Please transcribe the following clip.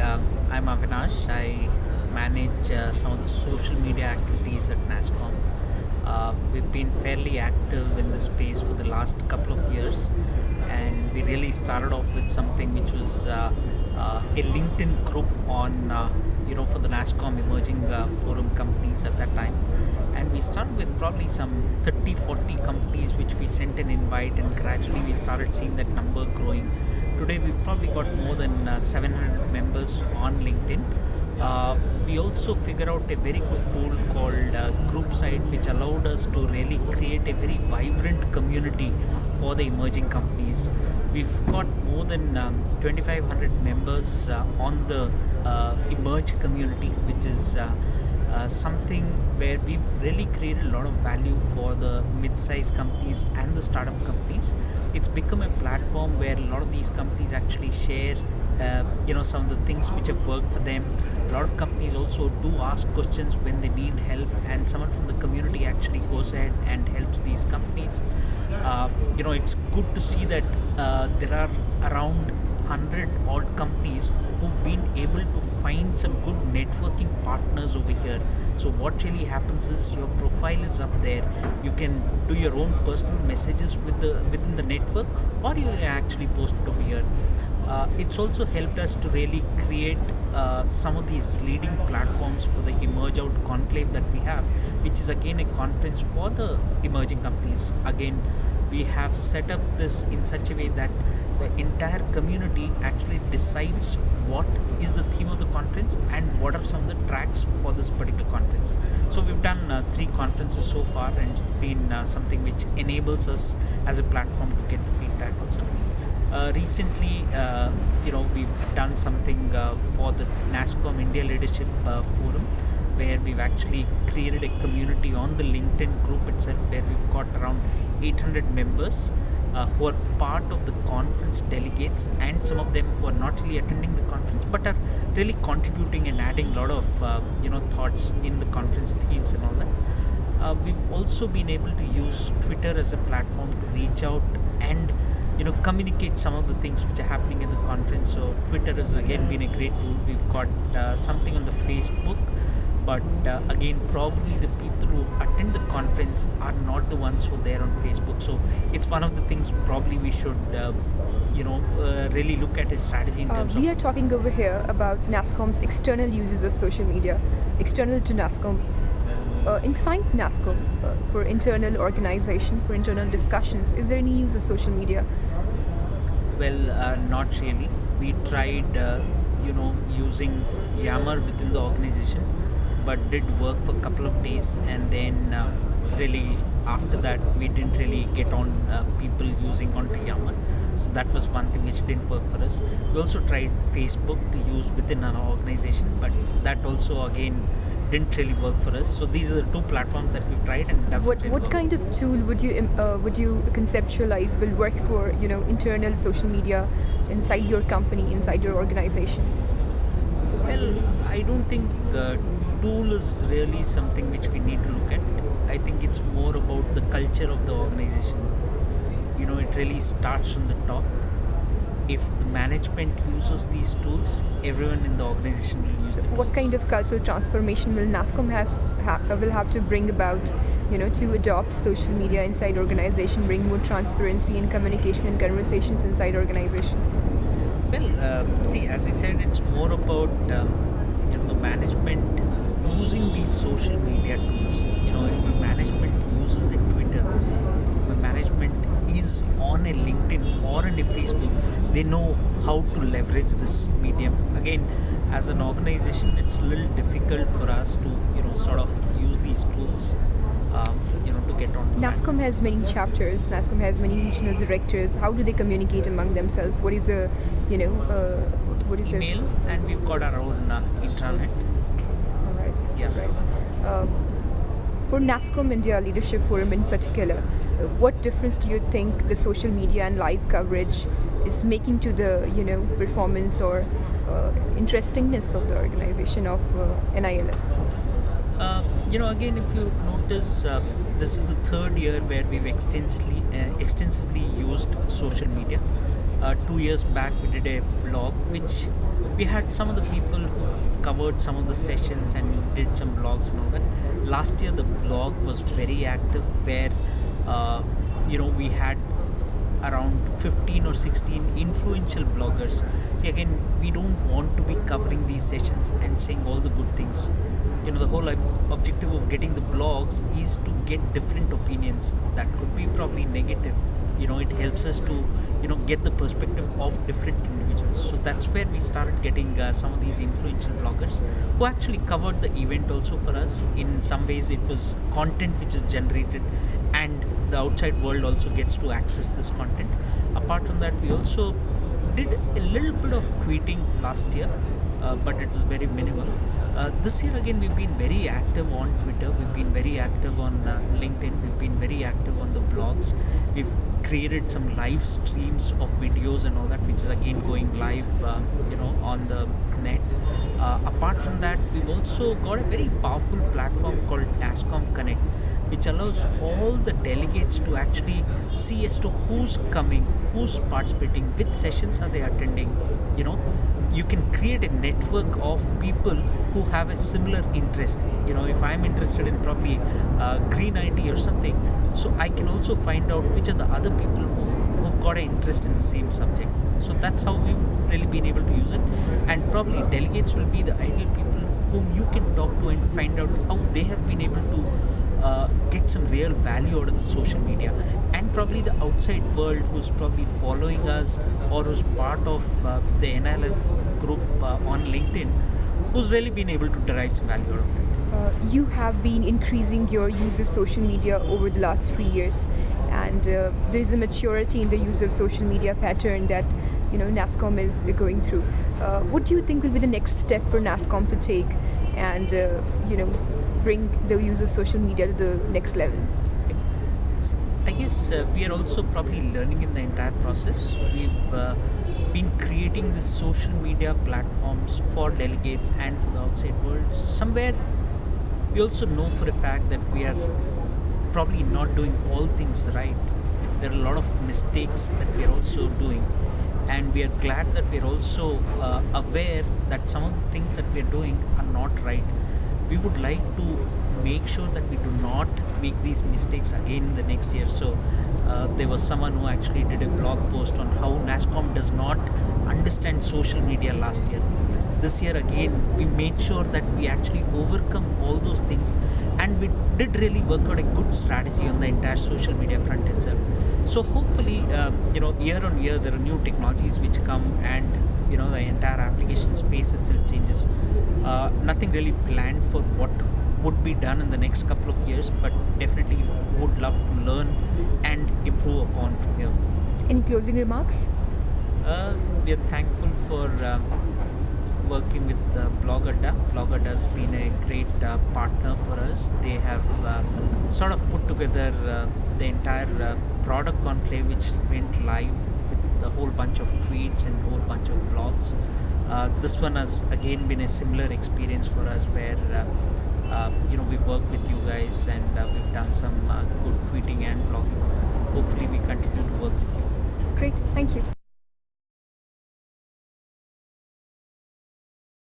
I'm Avinash. I manage some of the social media activities at NASSCOM. We've been fairly active in this space for the last couple of years, and we really started off with something which was a LinkedIn group on, for the NASSCOM emerging forum companies at that time. And we started with probably some 30, 40 companies which we sent an invite, and gradually we started seeing that number growing. Today we've probably got more than 700 members on LinkedIn. We also figured out a very good tool called Group Site, which allowed us to really create a very vibrant community for the emerging companies. We've got more than 2,500 members on the Emerge community, which is something where we've really created a lot of value for the mid-sized companies and the startup companies. It's become a platform where a lot of these companies actually share some of the things which have worked for them. A lot of companies also do ask questions when they need help, and someone from the community actually goes ahead and helps these companies. It's good to see that there are around 100 odd companies who've been able to find some good networking partners over here. So what really happens is your profile is up there. You can do your own personal messages within the network, or you actually post it over here. It's also helped us to really create some of these leading platforms for the Emerge Out conclave that we have, which is again a conference for the emerging companies. Again, we have set up this in such a way that the entire community actually decides what is the theme of the conference and what are some of the tracks for this particular conference. So we've done 3 conferences so far, and it's been something which enables us as a platform to get the feedback also. Recently, we've done something for the NASSCOM India Leadership Forum, where we've actually created a community on the LinkedIn group itself, where we've got around 800 members who are part of the conference delegates, and some of them who are not really attending the conference but are really contributing and adding a lot of thoughts in the conference themes and all that. We've also been able to use Twitter as a platform to reach out and communicate some of the things which are happening in the conference. So Twitter has again been a great tool. We've got something on the Facebook, but again, probably the people who attend the conference are not the ones who are there on Facebook. So it's one of the things probably we should really look at a strategy in terms of. We are talking over here about NASSCOM's external uses of social media, external to NASSCOM. Inside NASSCOM, for internal organization, for internal discussions, is there any use of social media? Well, not really. We tried, using Yammer within the organization, but did work for a couple of days, and then really after that we didn't really get on people using onto Yammer. So that was one thing which didn't work for us. We also tried Facebook to use within our organization, but that also again didn't really work for us. So these are the 2 platforms that we've tried, and doesn't really What work. kind of tool would you conceptualize will work for internal social media inside your company, inside your organization? Well, I don't think tool is really something which we need to look at. I think it's more about the culture of the organization. It really starts from the top. If the management uses these tools, everyone in the organization will use the tools. What kind of cultural transformation will NASSCOM will have to bring about, to adopt social media inside organization, bring more transparency in communication and conversations inside organization? Well, see, as I said, it's more about the management using these social media tools. If my management uses a Twitter, if my management is on a LinkedIn or on a Facebook, they know how to leverage this medium. Again, as an organization, it's a little difficult for us to sort of use these tools to get on. NASSCOM has many chapters. NASSCOM has many regional directors. How do they communicate among themselves? What is the email, and we've got our own intranet. All right. Yeah. Right. For NASSCOM India Leadership Forum in particular, what difference do you think the social media and live coverage is making to the performance or interestingness of the organization of NILF? Again, if you notice, this is the 3rd year where we've extensively used social media. 2 years back we did a blog which we had some of the people who covered some of the sessions and did some blogs and all that. Last year the blog was very active, where we had around 15 or 16 influential bloggers. See, again, we don't want to be covering these sessions and saying all the good things. The whole objective of getting the blogs is to get different opinions that could be probably negative. It helps us to get the perspective of different individuals. So that's where we started getting some of these influential bloggers who actually covered the event also for us. In some ways it was content which is generated, and the outside world also gets to access this content. Apart from that, we also did a little bit of tweeting last year, but it was very minimal. This year again we've been very active on Twitter, we've been very active on LinkedIn, we've been very active on the blogs. We've created some live streams of videos and all that, which is again going live on the net. Apart from that, we've also got a very powerful platform called NASSCOM Connect, which allows all the delegates to actually see as to who's coming, who's participating, which sessions are they attending. You can create a network of people who have a similar interest. If I'm interested in probably green IT or something, so I can also find out which are the other people who've got an interest in the same subject. So that's how we've really been able to use it. And probably delegates will be the ideal people whom you can talk to and find out how they have been able to get some real value out of the social media. And probably the outside world who's probably following us or who's part of the NLF group on LinkedIn, who's really been able to derive some value out of it. You have been increasing your use of social media over the last 3 years, and there is a maturity in the use of social media pattern that NASSCOM is going through. What do you think will be the next step for NASSCOM to take and bring the use of social media to the next level? I guess we are also probably learning in the entire process. We've been creating these social media platforms for delegates and for the outside world. Somewhere we also know for a fact that we are probably not doing all things right. There are a lot of mistakes that we are also doing, and we are glad that we are also aware that some of the things that we are doing are not right. We would like to make sure that we do not make these mistakes again the next year. So there was someone who actually did a blog post on how NASSCOM does not understand social media last year. This year again we made sure that we actually overcome all those things, and we did really work out a good strategy on the entire social media front itself. So hopefully year on year there are new technologies which come, and the entire application space itself changes. Nothing really planned for what would be done in the next couple of years, but definitely would love to learn and improve upon from here. Any closing remarks? We are thankful for working with Blogadda. Blogadda has been a great partner for us. They have sort of put together the entire product conclave, which went live with a whole bunch of tweets and a whole bunch of blogs. This one has again been a similar experience for us, where we work with you guys, and we've done some good tweeting and blogging. Hopefully we continue to work with you. Great, thank you.